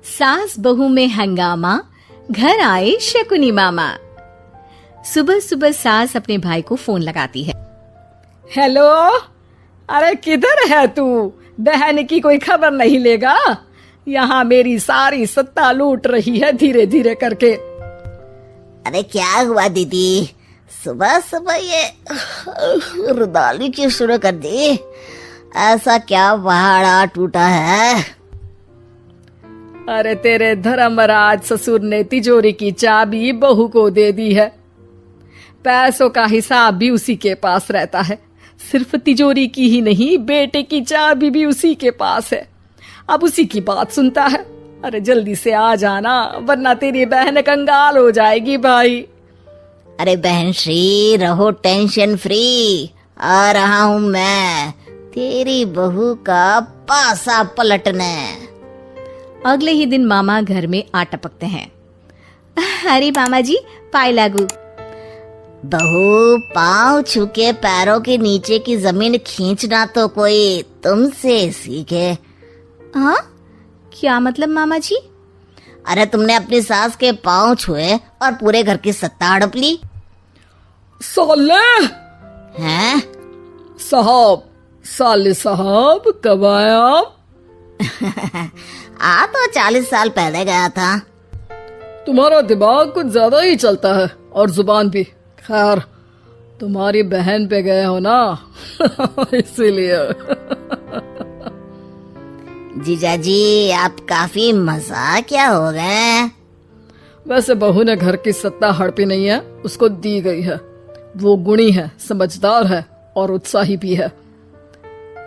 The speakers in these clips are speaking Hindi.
सास बहू में हंगामा, घर आए शकुनी मामा। सुबह सुबह सास अपने भाई को फोन लगाती है। हेलो, अरे किधर है तू? बहन की कोई खबर नहीं लेगा? यहाँ मेरी सारी सत्ता लूट रही है धीरे धीरे करके। अरे क्या हुआ दीदी, सुबह सुबह ये रुदाली क्यों शुरू कर दी? ऐसा क्या पहाड़ा टूटा है? अरे तेरे धर्मराज ससुर ने तिजोरी की चाबी बहू को दे दी है। पैसों का हिसाब भी उसी के पास रहता है। सिर्फ तिजोरी की ही नहीं, बेटे की चाबी भी उसी के पास है। अब उसी की बात सुनता है। अरे जल्दी से आ जाना, वरना तेरी बहन कंगाल हो जाएगी भाई। अरे बहन श्री, रहो टेंशन फ्री। आ रहा हूँ मैं, तेरी बहू का पासा पलटने। अगले ही दिन मामा घर में आ टपकते हैं। अरे मामा जी, पाए लागू। बहू, पाँव छू के पैरों के नीचे की जमीन खींचना तो कोई तुमसे सीखे। हाँ, क्या मतलब मामा जी? अरे तुमने अपनी सास के पाँव छुए और पूरे घर की सत्ता हड़प ली। साले हैं? साहब, साले साहब कब आए आप? आ तो 40 साल पहले गया था। तुम्हारा दिमाग कुछ ज्यादा ही चलता है और जुबान भी। खैर, तुम्हारी बहन पे गए हो ना इसीलिए। जीजा जी, आप काफी मजाकिया हो गए। वैसे बहू ने घर की सत्ता हड़पी नहीं है, उसको दी गई है। वो गुणी है, समझदार है और उत्साही भी है।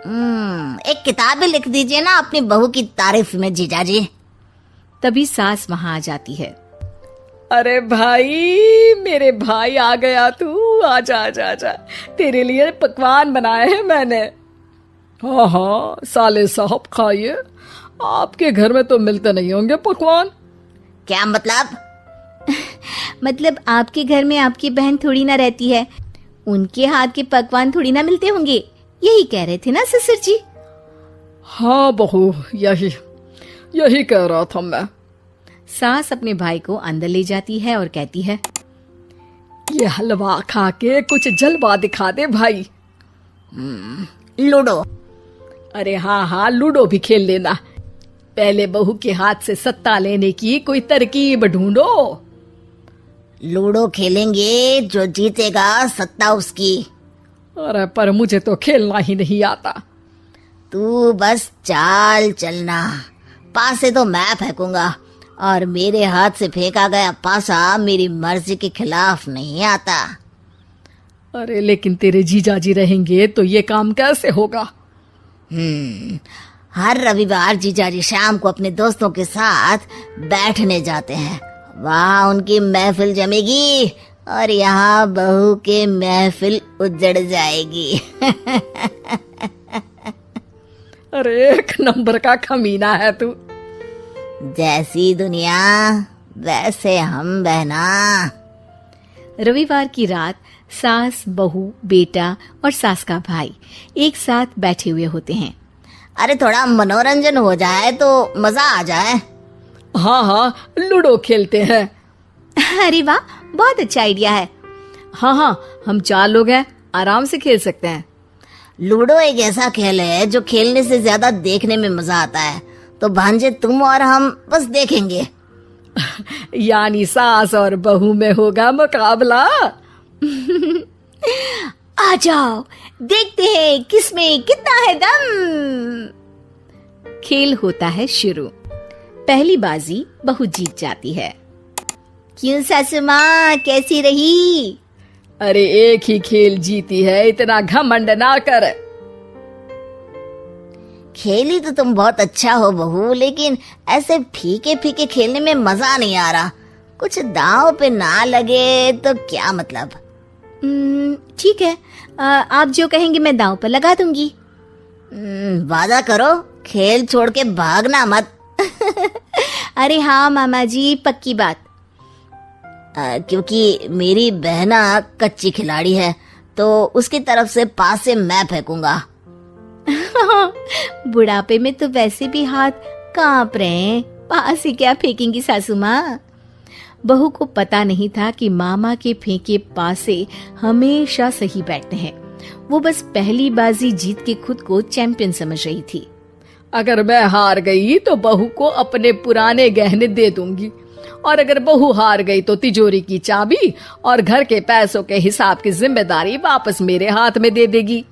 एक किताब भी लिख दीजिए ना अपनी बहू की तारीफ में जीजा जी। तभी सास वहां आ जाती है। अरे भाई, मेरे भाई आ गया तू। आजा आजा आजा, तेरे लिए पकवान बनाए हैं मैंने। हाँ हाँ साले साहब, खाइए। आपके घर में तो मिलते नहीं होंगे पकवान। क्या मतलब? मतलब आपके घर में आपकी बहन थोड़ी ना रहती है, उनके हाथ के पकवान थोड़ी ना मिलते होंगे, यही कह रहे थे ना ससुर जी? हाँ बहू, यही कह रहा था मैं। सास अपने भाई को अंदर ले जाती है और कहती है, ये हलवा खा के कुछ जलवा दिखा दे भाई। लूडो? अरे हाँ हाँ, लूडो भी खेल लेना। पहले बहू के हाथ से सत्ता लेने की कोई तरकीब ढूंढो। लूडो खेलेंगे, जो जीतेगा सत्ता उसकी। अरे पर मुझे तो खेलना ही नहीं आता। तू बस चाल चलना, पासे तो मैं फेंकूंगा और मेरे हाथ से फेंका गया पासा मेरी मर्जी के खिलाफ नहीं आता। अरे लेकिन तेरे जीजाजी रहेंगे तो ये काम कैसे होगा? हर रविवार जीजाजी शाम को अपने दोस्तों के साथ बैठने जाते हैं। वहाँ उनकी महफिल जमेगी और यहाँ बहू के महफिल उजड़ जाएगी। अरे एक नंबर का कमीना है तू। जैसी दुनिया वैसे हम बहना। रविवार की रात सास, बहू, बेटा और सास का भाई एक साथ बैठे हुए होते हैं। अरे थोड़ा मनोरंजन हो जाए तो मजा आ जाए। हाँ हाँ, लूडो खेलते हैं। अरे वाह, बहुत अच्छा आइडिया है। हाँ हाँ, हम 4 लोग हैं, आराम से खेल सकते हैं। लूडो एक ऐसा खेल है जो खेलने से ज्यादा देखने में मजा आता है। तो भांजे, तुम और हम बस देखेंगे। यानी सास और बहू में होगा मुकाबला। आ जाओ, देखते हैं किसमें कितना है दम। खेल होता है शुरू। पहली बाजी बहू जीत जाती है। क्यों सासू माँ, कैसी रही? अरे एक ही खेल जीती है, इतना घमंड ना कर। खेली तो तुम बहुत अच्छा हो बहू, लेकिन ऐसे फीके फीके खेलने में मजा नहीं आ रहा। कुछ दांव पे ना लगे तो क्या मतलब? ठीक है, आप जो कहेंगे मैं दांव पर लगा दूंगी। वादा करो, खेल छोड़ के भागना मत। अरे हाँ मामा जी, पक्की बात। क्योंकि मेरी बहना कच्ची खिलाड़ी है, तो उसकी तरफ से पास से मैं फेंकूंगा। बुढ़ापे में तो वैसे भी हाथ कांप रहे हैं। पास से क्या फेंकेंगी सासू माँ। बहू को पता नहीं था कि मामा के फेंके पासे हमेशा सही बैठते हैं। वो बस पहली बाजी जीत के खुद को चैंपियन समझ रही थी। अगर मैं हार गई तो बहू को अपने पुराने गहने दे दूंगी, और अगर बहू हार गई तो तिजोरी की चाबी और घर के पैसों के हिसाब की जिम्मेदारी वापस मेरे हाथ में दे देगी।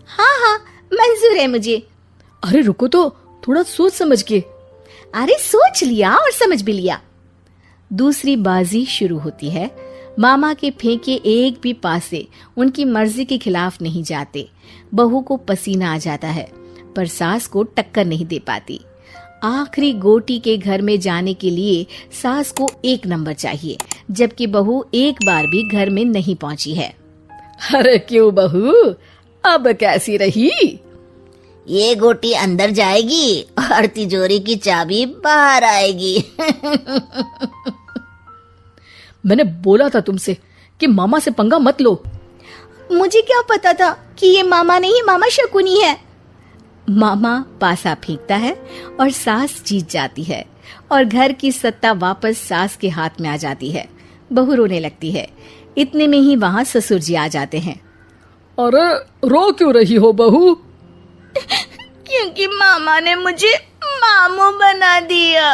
हाँ हाँ, मंजूर है मुझे। अरे रुको तो, थोड़ा सोच समझ के। अरे सोच लिया और समझ भी लिया। दूसरी बाजी शुरू होती है। मामा के फेंके एक भी पासे उनकी मर्जी के खिलाफ नहीं जाते। बहू को पसीना आ जाता है, पर सास को टक्कर नहीं दे पाती। आखिरी गोटी के घर में जाने के लिए सास को 1 नंबर चाहिए, जबकि बहू एक बार भी घर में नहीं पहुंची है। अरे क्यों बहू, अब कैसी रही? ये गोटी अंदर जाएगी और तिजोरी की चाबी बाहर आएगी। मैंने बोला था तुमसे कि मामा से पंगा मत लो। मुझे क्या पता था कि ये मामा नहीं, मामा शकुनी है। मामा पासा फेंकता है और सास जीत जाती है और घर की सत्ता वापस सास के हाथ में आ जाती है। बहू रोने लगती है। इतने में ही वहां ससुर जी आ जाते हैं। अरे रो क्यों रही हो बहू? क्योंकि मामा ने मुझे मामू बना दिया।